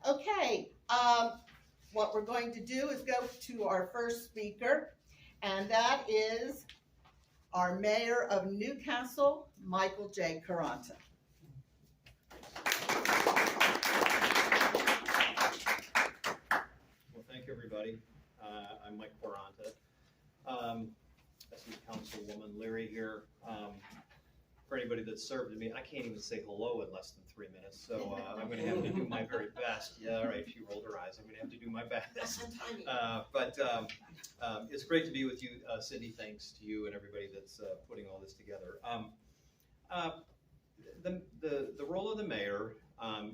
Okay, what we're going to do is go to our first speaker, and that is our Mayor of Newcastle, Michael J. Quaranta. Well, thank you, everybody. I'm Mike Quaranta. I see Councilwoman Leary here. For anybody that's served me, I can't even say hello in less than 3 minutes, so I'm going to have to do my very best. Yeah, all right, she rolled her eyes. I'm going to have to do my best. But it's great to be with you, Cindy. Thanks to you and everybody that's putting all this together. The role of the mayor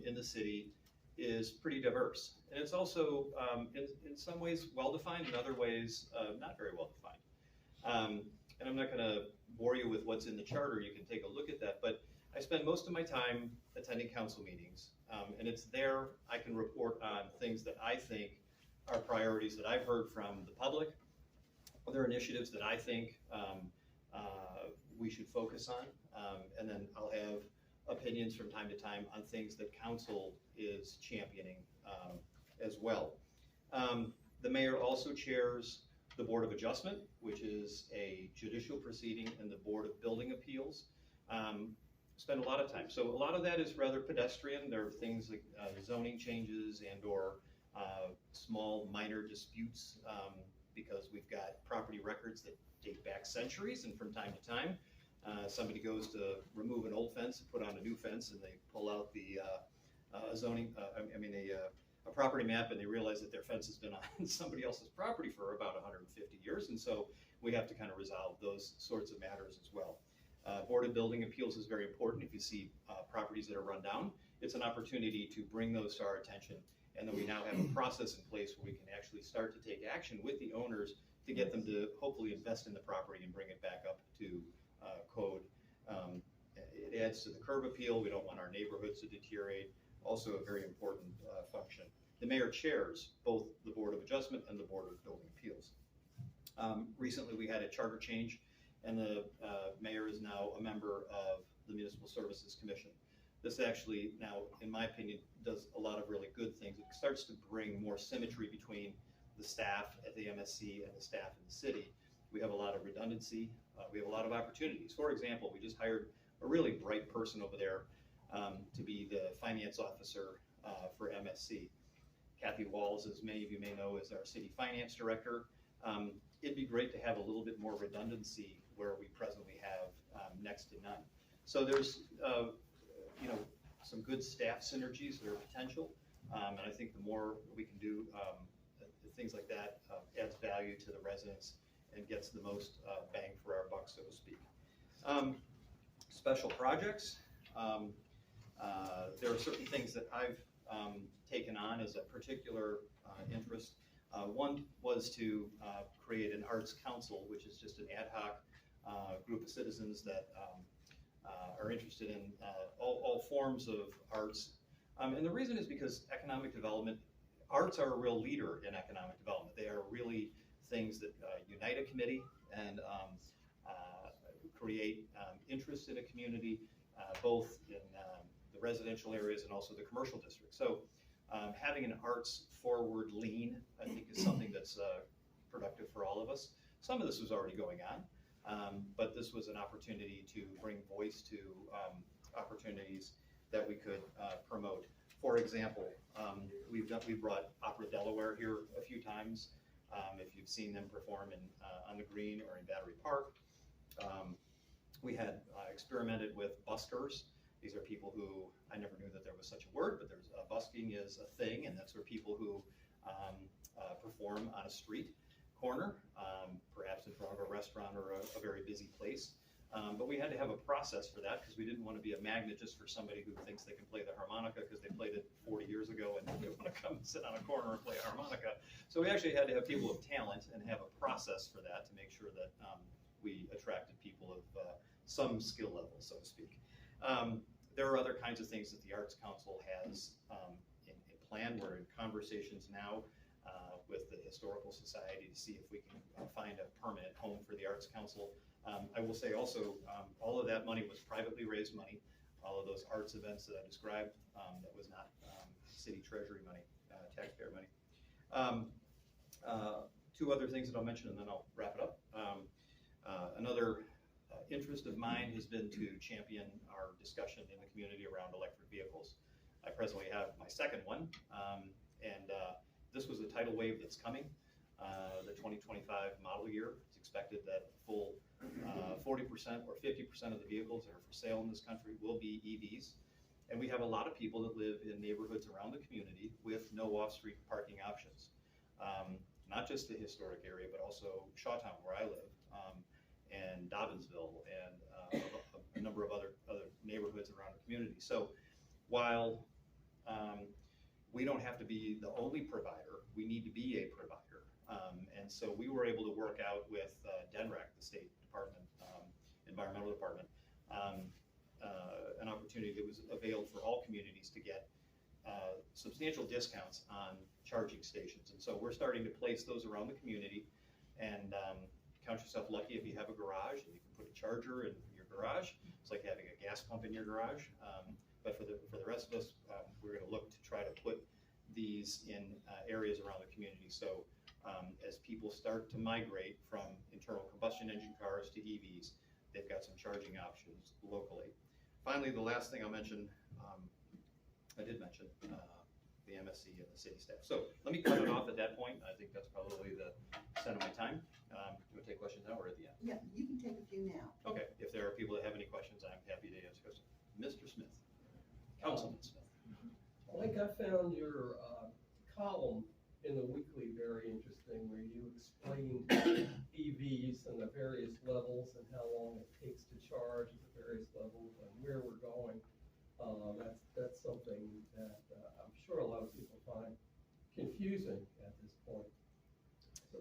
in the city is pretty diverse, and it's also in some ways well-defined, in other ways not very well-defined. And I'm not going to bore you with what's in the charter. You can take a look at that, but I spend most of my time attending council meetings, and it's there I can report on things that I think are priorities that I've heard from the public, other initiatives that I think we should focus on, and then I'll have opinions from time to time on things that council is championing as well. The mayor also chairs the Board of Adjustment, which is a judicial proceeding, and the Board of Building Appeals. Spend a lot of time. So a lot of that is rather pedestrian. There are things like zoning changes and or small minor disputes because we've got property records that date back centuries, and from time to time, somebody goes to remove an old fence and put on a new fence, and they pull out the a property map, and they realize that their fence has been on somebody else's property for about 150 years, and so we have to kind of resolve those sorts of matters as well. Board of Building Appeals is very important. If you see properties that are run down, it's an opportunity to bring those to our attention, and then we now have a process in place where we can actually start to take action with the owners to get them to hopefully invest in the property and bring it back up to code. It adds to the curb appeal. We don't want our neighborhoods to deteriorate. Also a very important function. The mayor chairs both the Board of Adjustment and the Board of Building Appeals. Recently we had a charter change, and the mayor is now a member of the Municipal Services Commission. This actually now, in my opinion, does a lot of really good things. It starts to bring more symmetry between the staff at the MSC and the staff in the city. We have a lot of redundancy. We have a lot of opportunities. For example, we just hired a really bright person over there to be the finance officer for MSC. Kathy Walls, as many of you may know, is our city finance director. It'd be great to have a little bit more redundancy where we presently have next to none. So there's some good staff synergies that are potential, and I think the more we can do things like that adds value to the residents and gets the most bang for our buck, so to speak. Special projects. There are certain things that I've taken on as a particular interest. One was to create an arts council, which is just an ad hoc group of citizens that are interested in all forms of arts. And the reason is because economic development, arts are a real leader in economic development. They are really things that unite a committee and create interest in a community, both in the residential areas and also the commercial districts. So having an arts forward lean, I think, is something that's productive for all of us. Some of this was already going on, but this was an opportunity to bring voice to opportunities that we could promote. For example, we've brought Opera Delaware here a few times. If you've seen them perform on the Green or in Battery Park. We had experimented with buskers. These are people who, I never knew that there was such a word, but there's busking is a thing, and that's where people who perform on a street corner, perhaps in front of a restaurant or a very busy place. But we had to have a process for that because we didn't want to be a magnet just for somebody who thinks they can play the harmonica because they played it 40 years ago and they want to come and sit on a corner and play a harmonica. So we actually had to have people of talent and have a process for that to make sure that we attracted people of some skill level, so to speak. There are other kinds of things that the Arts Council has in plan. We're in conversations now with the Historical Society to see if we can find a permanent home for the Arts Council. I will say also, all of that money was privately raised money. All of those arts events that I described, that was not city treasury money, taxpayer money. Two other things that I'll mention and then I'll wrap it up. Another interest of mine has been to champion our discussion in the community around electric vehicles. I presently have my second one, and this was a tidal wave that's coming. The 2025 model year, it's expected that full 40% or 50% of the vehicles that are for sale in this country will be EVs. And we have a lot of people that live in neighborhoods around the community with no off-street parking options. Not just the historic area, but also Shawtown, where I live, and Dobbinsville, and a number of other neighborhoods around the community. So while we don't have to be the only provider, we need to be a provider. And so we were able to work out with DENREC, the state department, environmental department, an opportunity that was availed for all communities to get substantial discounts on charging stations. And so we're starting to place those around the community, and count yourself lucky if you have a garage and you can put a charger in your garage. It's like having a gas pump in your garage. But for the rest of us, we're going to look to try to put these in areas around the community. So as people start to migrate from internal combustion engine cars to EVs, they've got some charging options locally. Finally, the last thing I'll mention, I did mention the MSC and the city staff. So let me cut it off at that point. I think that's probably the extent of my time. Do you want to take questions now or at the end? Yeah, you can take a few now. Okay, if there are people that have any questions, I'm happy to answer questions. Mr. Smith, Councilman Smith. Mike, I found your column in the weekly very interesting, where you explained EVs and the various levels and how long it takes to charge at the various levels and where we're going. That's something that I'm sure a lot of people find confusing at this point. So,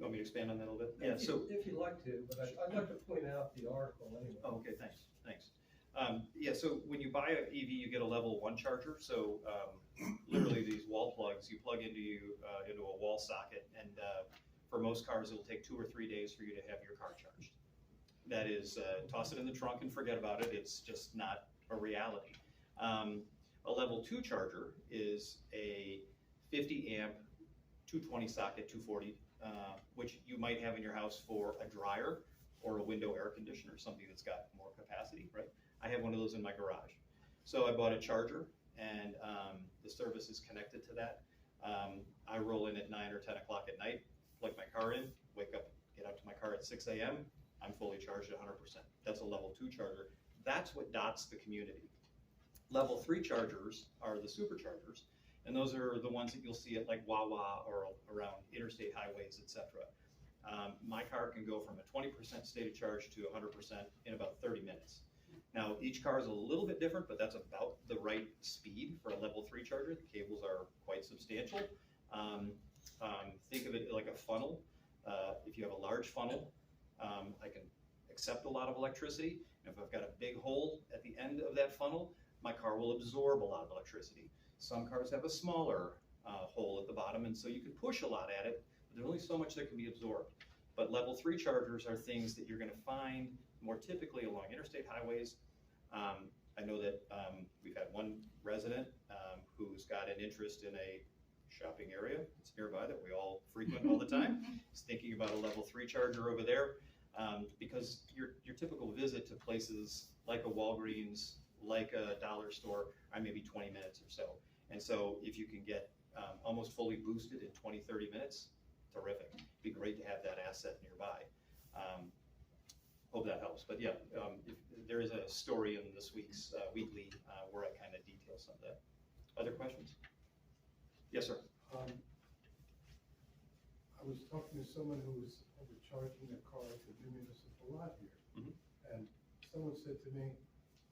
You want me to expand on that a little bit? Yeah. So if you'd like to, but I'd like to point out the article anyway. oh, okay, thanks. Yeah, so when you buy an EV, you get a level 1 charger. So literally these wall plugs, you plug into a wall socket, and for most cars, it'll take 2 or 3 days for you to have your car charged. That is, toss it in the trunk and forget about it. It's just not a reality. A level 2 charger is a 50 amp 220 socket 240, which you might have in your house for a dryer or a window air conditioner, something that's got more capacity, right? I have one of those in my garage. So I bought a charger, and the service is connected to that. I roll in at 9 or 10 o'clock at night, plug my car in, wake up, get out to my car at 6 a.m., I'm fully charged at 100%. That's a level 2 charger. That's what dots the community. Level 3 chargers are the superchargers, and those are the ones that you'll see at like Wawa or around interstate highways, etc. My car can go from a 20% state of charge to 100% in about 30 minutes. Now, each car is a little bit different, but that's about the right speed for a level 3 charger. The cables are quite substantial. Think of it like a funnel. If you have a large funnel, I can accept a lot of electricity. And if I've got a big hole at the end of that funnel, my car will absorb a lot of electricity. Some cars have a smaller hole at the bottom, and so you can push a lot at it, but there's only so much that can be absorbed. But level 3 chargers are things that you're going to find more typically along interstate highways. I know that we've had one resident who's got an interest in a shopping area that's nearby that we all frequent all the time. He's thinking about a level 3 charger over there, because your typical visit to places like a Walgreens, like a dollar store, are maybe 20 minutes or so. And so if you can get almost fully boosted in 20-30 minutes, terrific. It'd be great to have that asset nearby. Hope that helps. But yeah, there is a story in this week's weekly where I kind of detail some of that. Other questions? Yes, sir. I was talking to someone who was overcharging their car at the new municipal lot here. Mhm. And someone said to me,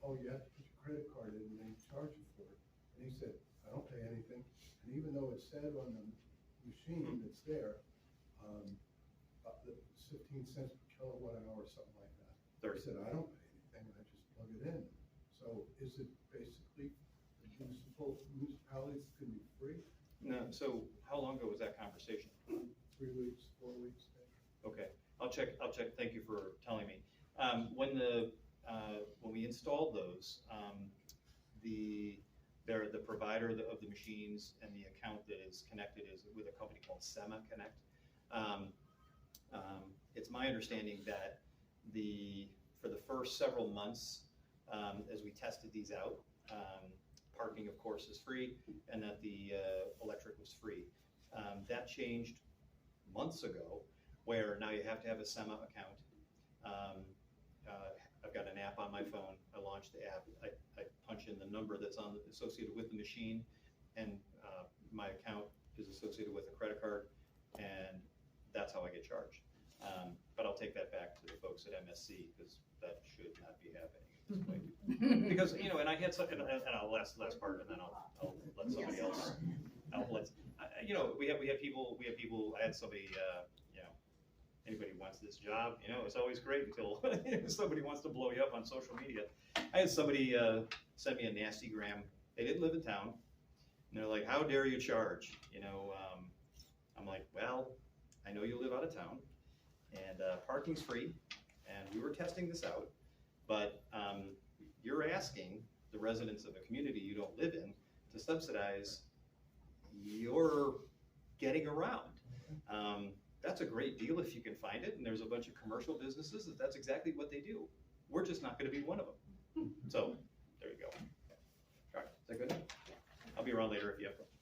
oh, you have to put your credit card in and they charge you for it. And he said, I don't pay anything. And even though it said on the machine that's there, it's 15 cents per kilowatt hour or something like that. 30. He said, I don't pay anything, I just plug it in. So is it basically the municipalities can be free? No. So how long ago was that conversation? 3 weeks, 4 weeks, maybe. Okay, I'll check. Thank you for telling me. When we installed those, the provider of the machines and the account that is connected is with a company called Sema Connect. It's my understanding that for the first several months, as we tested these out, parking, of course, is free, and that the electric was free. That changed months ago, where now you have to have a SEMA account. I've got an app on my phone. I launched the app. I punch in the number that's associated with the machine, and my account is associated with a credit card, and that's how I get charged. But I'll take that back to the folks at MSC, because that should not be happening at this point. Because, you know, and I had some, and I'll last part, and then I'll let somebody else. You know, we have people. I had somebody. You know, anybody who wants this job, you know, it's always great until somebody wants to blow you up on social media. I had somebody send me a nasty gram. They didn't live in town, and they're like, "How dare you charge?" You know, I'm like, "Well, I know you live out of town, and parking's free, and we were testing this out, but you're asking the residents of a community you don't live in to subsidize your getting around. That's a great deal if you can find it, and there's a bunch of commercial businesses that's exactly what they do. We're just not going to be one of them." So there you go. All right, is that good? I'll be around later if you have questions.